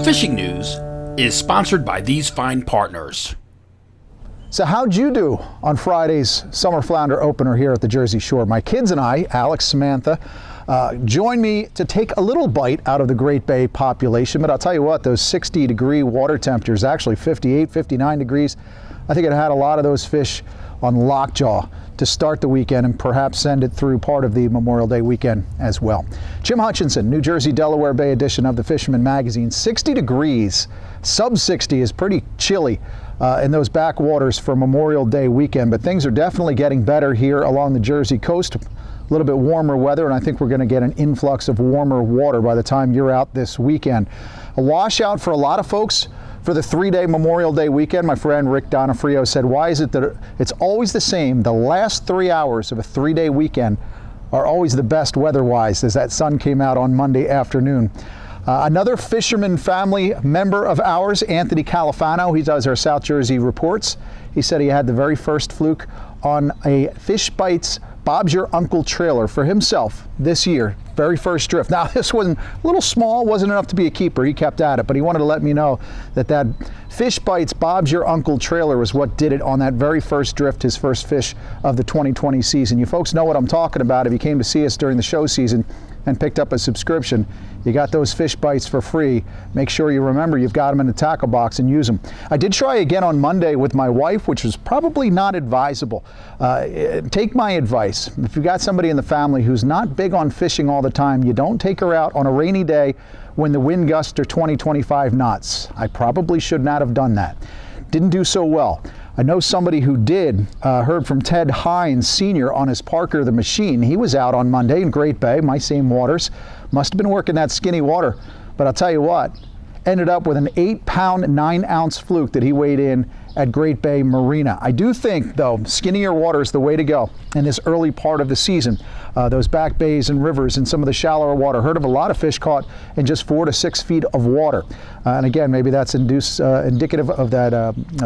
Fishing news is sponsored by these fine partners. So how'd you do on Friday's Summer Flounder opener here at the Jersey Shore? My kids and I, Alex, Samantha, joined me to take a little bite out of the Great Bay population. But I'll tell you what, those 60-degree water temperatures, actually 58, 59 degrees, I think it had a lot of those fish on lockjaw to start the weekend and perhaps send it through part of the Memorial Day weekend as well. Jim Hutchinson, New Jersey Delaware Bay edition of the Fisherman magazine. 60 degrees, sub 60 is pretty chilly in those backwaters for Memorial Day weekend, but things are definitely getting better here along the Jersey coast. A little bit warmer weather, and I think we're going to get an influx of warmer water by the time you're out this weekend. A washout for a lot of folks for the 3-day Memorial Day weekend. My friend Rick Donofrio said, why is it that it's always the same? The last 3 hours of a 3-day weekend are always the best weather-wise, as that sun came out on Monday afternoon. Another Fisherman family member of ours, Anthony Califano, he does our South Jersey reports. He said he had the very first fluke on a Fish Bites Bob's Your Uncle trailer for himself this year. Very first drift. Now, this wasn't a little small, wasn't enough to be a keeper. He kept at it, but he wanted to let me know that that Fish Bites Bob's Your Uncle trailer was what did it on that very first drift, his first fish of the 2020 season. You folks know what I'm talking about. If you came to see us during the show season and picked up a subscription, you got those Fish Bites for free. Make sure you remember you've got them in the tackle box and use them. I did try again on Monday with my wife, which was probably not advisable. Take my advice. If you've got somebody in the family who's not big on fishing all the time, you don't take her out on a rainy day when the wind gusts are 20, 25 knots. I probably should not have done that. Didn't do so well. I know somebody who did, heard from Ted Hines Sr. on his Parker the Machine. He was out on Monday in Great Bay, my same waters. Must have been working that skinny water. But I'll tell you what, ended up with an 8-pound, 9-ounce fluke that he weighed in at Great Bay Marina. I do think, though, skinnier water is the way to go in this early part of the season. Those back bays and rivers and some of the shallower water. Heard of a lot of fish caught in just 4 to 6 feet of water. And again, maybe that's indicative of that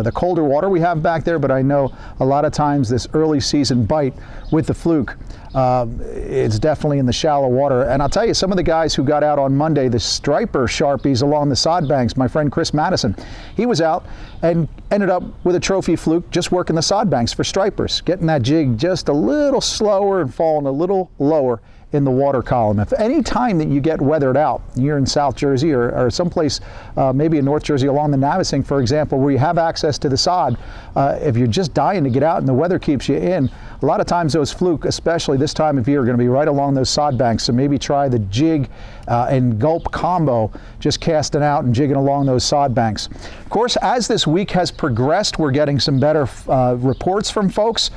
the colder water we have back there, but I know a lot of times this early season bite with the fluke, it's definitely in the shallow water. And I'll tell you, some of the guys who got out on Monday, the striper sharpies along the sod banks, my friend Chris Madison, he was out and ended up with a trophy fluke just working the sod banks for stripers, getting that jig just a little slower and falling a little lower in the water column. If any time that you get weathered out, you're in South Jersey or someplace, maybe in North Jersey along the Navasink, for example, where you have access to the sod, if you're just dying to get out and the weather keeps you in, a lot of times those fluke, especially this time of year, are going to be right along those sod banks. So maybe try the jig and gulp combo, just casting out and jigging along those sod banks. Of course, as this week has progressed, we're getting some better reports from folks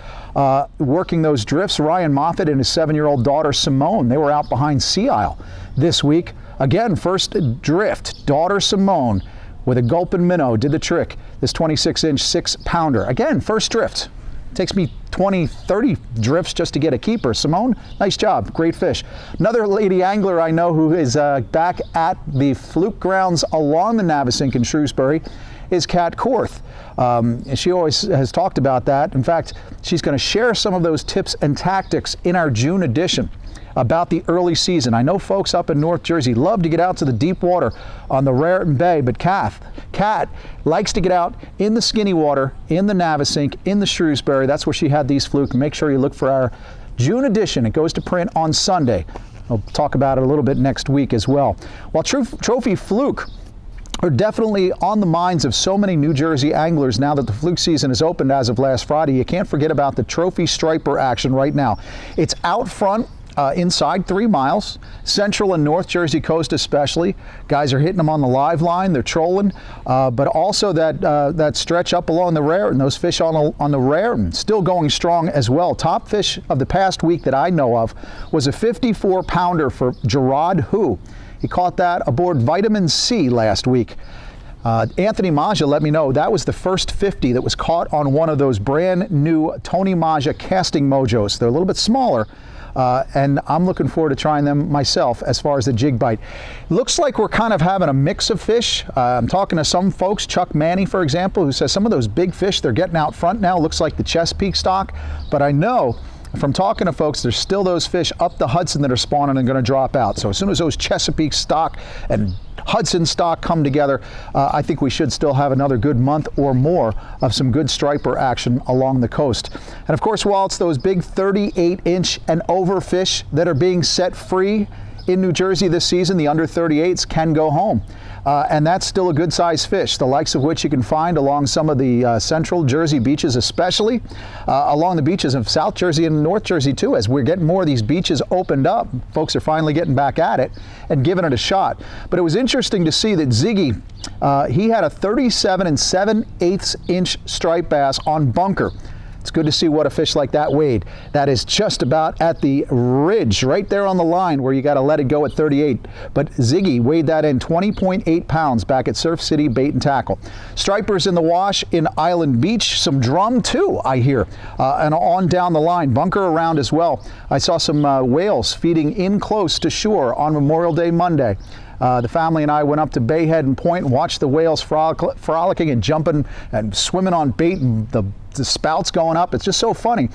working those drifts. Ryan Moffat and his 7-year-old daughter Simone, they were out behind Sea Isle this week. Again, first drift, daughter Simone with a gulping minnow did the trick. This 26-inch 6-pounder. Again, first drift. Takes me 20, 30 drifts just to get a keeper. Simone, nice job, great fish. Another lady angler I know who is back at the fluke grounds along the Navasink in Shrewsbury is Kat Korth. And she always has talked about that. In fact, she's going to share some of those tips and tactics in our June edition about the early season. I know folks up in North Jersey love to get out to the deep water on the Raritan Bay, but Kat likes to get out in the skinny water, in the Navasink, in the Shrewsbury. That's where she had these fluke. Make sure you look for our June edition. It goes to print on Sunday. I'll talk about it a little bit next week as well. While trophy fluke are definitely on the minds of so many New Jersey anglers now that the fluke season is opened as of last Friday, you can't forget about the trophy striper action right now. It's out front inside 3 miles, Central and North Jersey coast especially. Guys are hitting them on the live line, they're trolling, but also that stretch up along the Raritan, those fish on the Raritan, still going strong as well. Top fish of the past week that I know of was a 54-pounder for Gerard Hu. He caught that aboard Vitamin C last week. Anthony Maja let me know that was the first 50 that was caught on one of those brand new Tony Maja casting mojos. They're a little bit smaller, and I'm looking forward to trying them myself as far as the jig bite. Looks like we're kind of having a mix of fish. I'm talking to some folks, Chuck Manny, for example, who says some of those big fish, they're getting out front now. Looks like the Chesapeake stock, but I know From talking to folks, there's still those fish up the Hudson that are spawning and going to drop out. So as soon as those Chesapeake stock and Hudson stock come together, I think we should still have another good month or more of some good striper action along the coast. And of course, while it's those big 38-inch and over fish that are being set free in New Jersey this season, the under 38s can go home. And that's still a good size fish, the likes of which you can find along some of the central Jersey beaches, especially along the beaches of South Jersey and North Jersey too. As we're getting more of these beaches opened up, folks are finally getting back at it and giving it a shot. But it was interesting to see that Ziggy, he had a 37 7/8 inch striped bass on bunker. It's good to see what a fish like that weighed. That is just about at the ridge, right there on the line where you got to let it go at 38. But Ziggy weighed that in 20.8 pounds back at Surf City Bait and Tackle. Stripers in the wash in Island Beach, some drum too, I hear, and on down the line, bunker around as well. I saw some whales feeding in close to shore on Memorial Day Monday. The family and I went up to Bay Head and Point and watched the whales frolicking and jumping and swimming on bait, and the spouts going up. It's just so funny.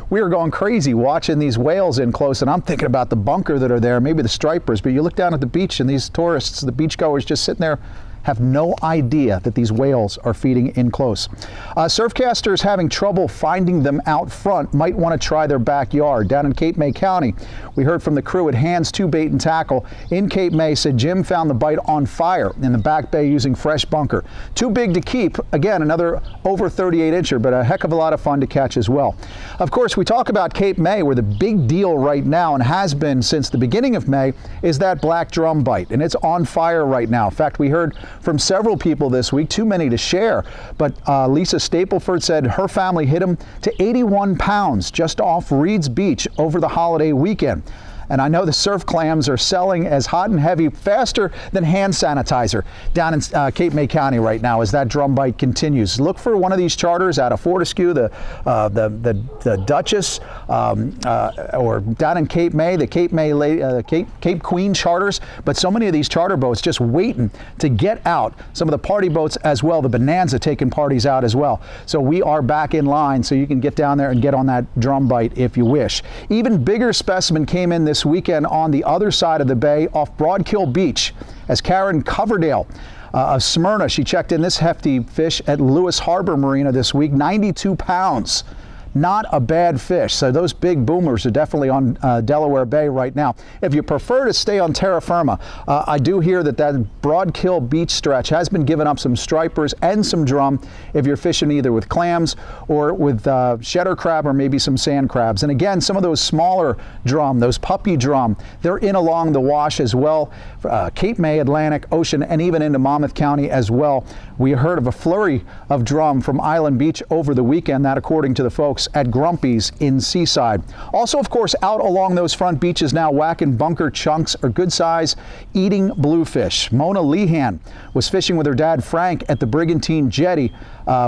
We were going crazy watching these whales in close, and I'm thinking about the bunker that are there, maybe the stripers, but you look down at the beach and these tourists, the beachgoers just sitting there, have no idea that these whales are feeding in close. Surfcasters having trouble finding them out front might want to try their backyard. Down in Cape May County, we heard from the crew at Hands 2 Bait and Tackle in Cape May, said Jim found the bite on fire in the back bay using fresh bunker. Too big to keep. Again, another over 38 incher, but a heck of a lot of fun to catch as well. Of course, we talk about Cape May, where the big deal right now, and has been since the beginning of May, is that black drum bite, and it's on fire right now. In fact, we heard from several people this week, too many to share, but Lisa Stapleford said her family hit him to 81 pounds just off Reed's Beach over the holiday weekend. And I know the surf clams are selling as hot and heavy faster than hand sanitizer down in Cape May County right now as that drum bite continues. Look for one of these charters out of Fortescue, the Duchess, or down in Cape May, the Cape Queen charters. But so many of these charter boats just waiting to get out. Some of the party boats as well, the Bonanza taking parties out as well. So we are back in line, so you can get down there and get on that drum bite if you wish. Even bigger specimen came in this weekend on the other side of the bay off Broadkill Beach as Karen Coverdale of Smyrna, she checked in this hefty fish at Lewis Harbor Marina this week, 92 pounds. Not a bad fish. So those big boomers are definitely on Delaware Bay right now. If you prefer to stay on terra firma, I do hear that Broadkill beach stretch has been giving up some stripers and some drum if you're fishing either with clams or with cheddar crab or maybe some sand crabs. And again, some of those smaller drum, those puppy drum, they're in along the wash as well. Cape May, Atlantic Ocean, and even into Monmouth County as well. We heard of a flurry of drum from Island Beach over the weekend, that according to the folks at Grumpy's in Seaside. Also, of course, out along those front beaches now, whacking bunker chunks or good size eating bluefish. Mona Lehan was fishing with her dad Frank at the Brigantine Jetty,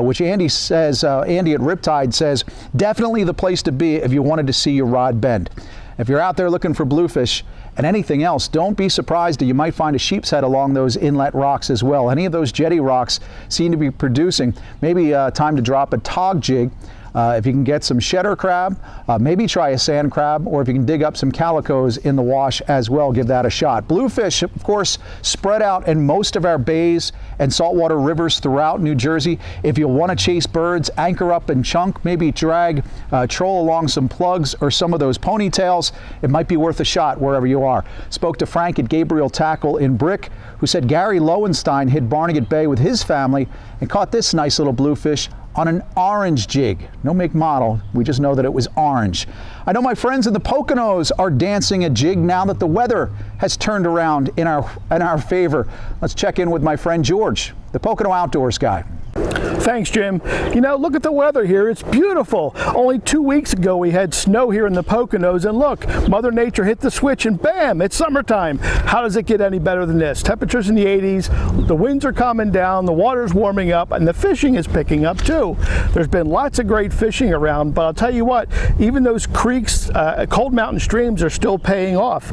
which Andy at Riptide says definitely the place to be if you wanted to see your rod bend. If you're out there looking for bluefish and anything else, don't be surprised that you might find a sheep's head along those inlet rocks as well. Any of those jetty rocks seem to be producing. Maybe time to drop a tog jig. If you can get some cheddar crab, maybe try a sand crab, or if you can dig up some calicos in the wash as well, give that a shot. Bluefish, of course, spread out in most of our bays and saltwater rivers throughout New Jersey. If you want to chase birds, anchor up and chunk, maybe troll along some plugs or some of those ponytails. It might be worth a shot wherever you are. Spoke to Frank at Gabriel Tackle in Brick, who said Gary Lowenstein hit Barnegat Bay with his family and caught this nice little bluefish on an orange jig. No make model, we just know that it was orange. I know my friends in the Poconos are dancing a jig now that the weather has turned around in our favor. Let's check in with my friend George, the Pocono Outdoors guy. Thanks, Jim. You know, look at the weather here. It's beautiful. Only 2 weeks ago we had snow here in the Poconos, and look, Mother Nature hit the switch and bam, it's summertime. How does it get any better than this? Temperatures in the 80s, the winds are calming down, the water's warming up, and the fishing is picking up too. There's been lots of great fishing around, but I'll tell you what, even those creeks, cold mountain streams are still paying off.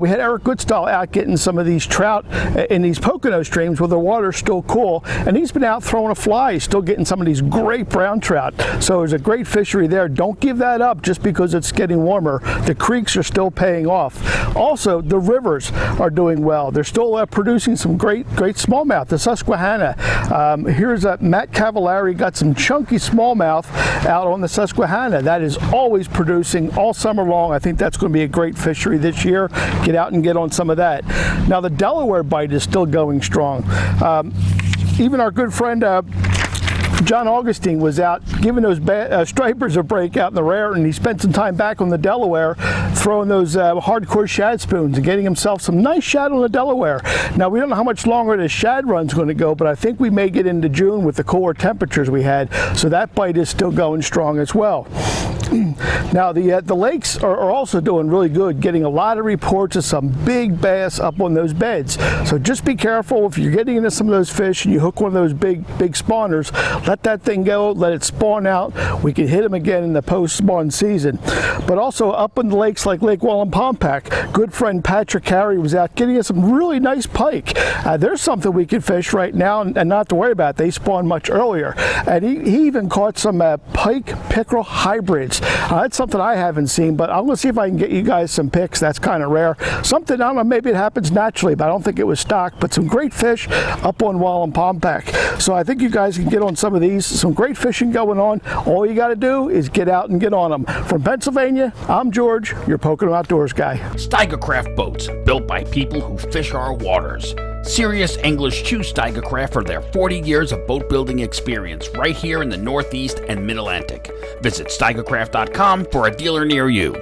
We had Eric Goodstall out getting some of these trout in these Pocono streams where the water's still cool, and he's been out throwing a fly still getting some of these great brown trout. So there's a great fishery there. Don't give that up just because it's getting warmer. The creeks are still paying off. Also, the rivers are doing well. They're still producing some great smallmouth. The Susquehanna. Here's Matt Cavallari got some chunky smallmouth out on the Susquehanna. That is always producing all summer long. I think that's going to be a great fishery this year. Get out and get on some of that. Now the Delaware bite is still going strong. Even our good friend John Augustine was out giving those stripers a break out in the rare, and he spent some time back on the Delaware throwing those hardcore shad spoons and getting himself some nice shad on the Delaware. Now, we don't know how much longer this shad run's going to go, but I think we may get into June with the cooler temperatures we had, so that bite is still going strong as well. Now, the lakes are also doing really good, getting a lot of reports of some big bass up on those beds. So just be careful if you're getting into some of those fish and you hook one of those big spawners. Let that thing go, let it spawn out. We can hit them again in the post-spawn season. But also up in the lakes like Lake Wallenpaupack, good friend Patrick Carey was out getting us some really nice pike. There's something we can fish right now and not to worry about. They spawn much earlier. And he even caught some pike pickerel hybrids. That's something I haven't seen, but I'm going to see if I can get you guys some pics. That's kind of rare. Something, I don't know, maybe it happens naturally, but I don't think it was stocked. But some great fish up on Wallenpaupack. So I think you guys can get on some of these. Some great fishing going on. All you got to do is get out and get on them. From Pennsylvania, I'm George, your Pocono Outdoors guy. Steigercraft boats, built by people who fish our waters. Serious anglers choose Steigercraft for their 40 years of boat building experience right here in the Northeast and Mid-Atlantic. Visit steigercraft.com for a dealer near you.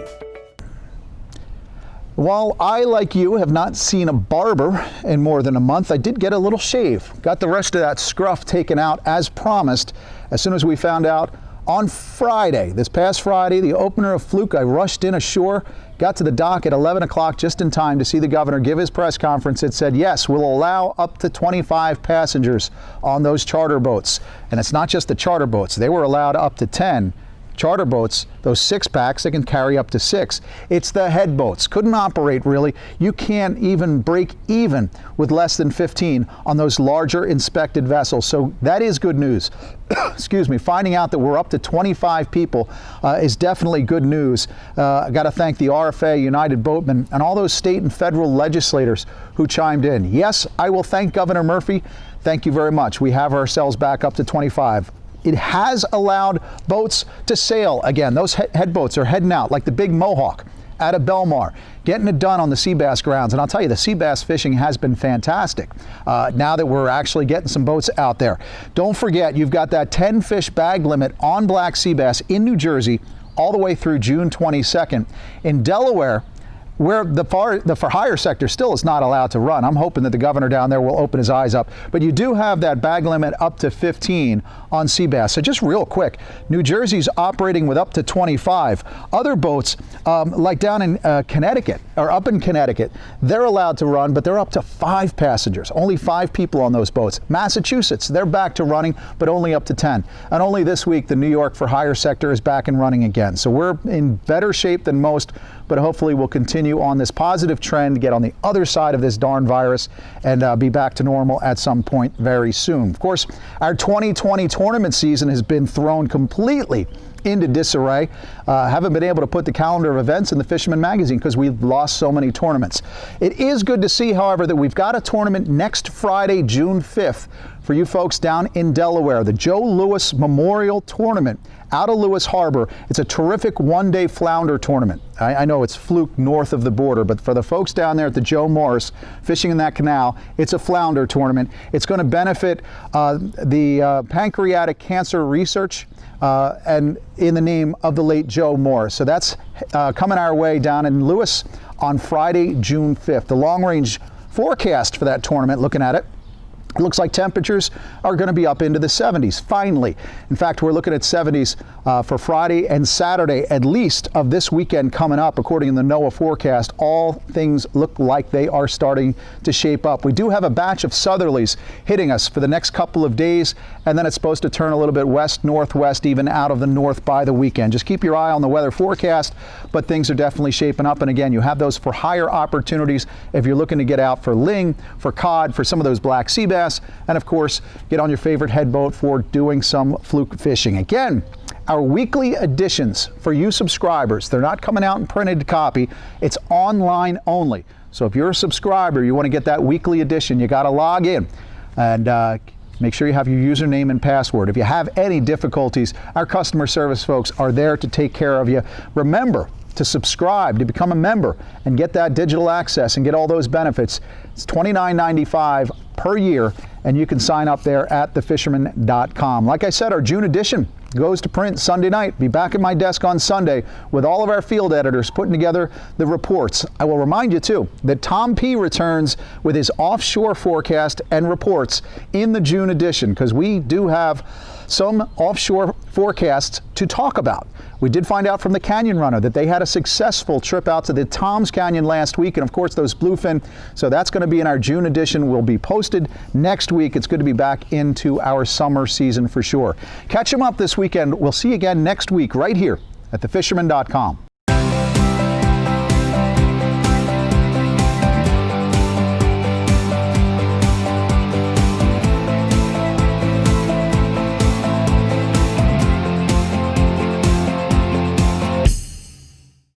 While I, like you, have not seen a barber in more than a month, I did get a little shave. Got the rest of that scruff taken out as promised as soon as we found out on Friday. This past Friday, the opener of Fluke, I rushed in ashore, got to the dock at 11 o'clock just in time to see the governor give his press conference. It said, yes, we'll allow up to 25 passengers on those charter boats. And it's not just the charter boats. They were allowed up to 10. Charter boats, those 6-packs, they can carry up to 6. It's the head boats. Couldn't operate really. You can't even break even with less than 15 on those larger inspected vessels. So that is good news. Excuse me. Finding out that we're up to 25 people is definitely good news. I got to thank the RFA, United Boatmen, and all those state and federal legislators who chimed in. Yes, I will thank Governor Murphy. Thank you very much. We have ourselves back up to 25. It has allowed boats to sail again. Those head boats are heading out like the big Mohawk out of Belmar, getting it done on the sea bass grounds. And I'll tell you, the sea bass fishing has been fantastic now that we're actually getting some boats out there. Don't forget, you've got that 10 fish bag limit on black sea bass in New Jersey all the way through June 22nd. In Delaware, where the for hire sector still is not allowed to run. I'm hoping that the governor down there will open his eyes up. But you do have that bag limit up to 15 on sea bass. So just real quick, New Jersey's operating with up to 25. Other boats, like down in Connecticut, or up in Connecticut, they're allowed to run, but they're up to 5 passengers. Only 5 people on those boats. Massachusetts, they're back to running, but only up to 10. And only this week, the New York for hire sector is back and running again. So we're in better shape than most, but hopefully we'll continue on this positive trend, get on the other side of this darn virus, and be back to normal at some point very soon. Of course, our 2020 tournament season has been thrown completely into disarray. Haven't been able to put the calendar of events in the Fisherman magazine because we've lost so many tournaments. It is good to see, however, that we've got a tournament next Friday, June 5th, for you folks down in Delaware, the Joe Louis Memorial Tournament out of Lewis Harbor. It's a terrific one-day flounder tournament. I know it's Fluke north of the border, but for the folks down there at the Joe Morris fishing in that canal, it's a flounder tournament. It's going to benefit the pancreatic cancer research and in the name of the late Joe Morris. So that's coming our way down in Lewis on Friday, June 5th. The long-range forecast for that tournament, looking at it, looks like temperatures are going to be up into the 70s, finally. In fact, we're looking at 70s for Friday and Saturday, at least, of this weekend coming up. According to the NOAA forecast, all things look like they are starting to shape up. We do have a batch of southerlies hitting us for the next couple of days, and then it's supposed to turn a little bit west, northwest, even out of the north by the weekend. Just keep your eye on the weather forecast, but things are definitely shaping up. And again, you have those for hire opportunities if you're looking to get out for ling, for cod, for some of those black sea bass. access, and of course, get on your favorite head boat for doing some fluke fishing. Again, our weekly editions for you subscribers, they're not coming out in printed copy, it's online only. So if you're a subscriber, you want to get that weekly edition, you got to log in and make sure you have your username and password. If you have any difficulties, our customer service folks are there to take care of you. Remember to subscribe, to become a member, and get that digital access and get all those benefits. It's $29.95 per year, and you can sign up there at thefisherman.com. Like I said, our June edition goes to print Sunday night. Be back at my desk on Sunday with all of our field editors putting together the reports. I will remind you too that Tom P. returns with his offshore forecast and reports in the June edition, because we do have some offshore forecasts to talk about. We did find out from the Canyon Runner that they had a successful trip out to the Toms Canyon last week, and of course those bluefin. So that's going to be in our June edition. Will be posted next week. It's good to be back into our summer season for sure. Catch them up this weekend. We'll see you again next week right here at thefisherman.com.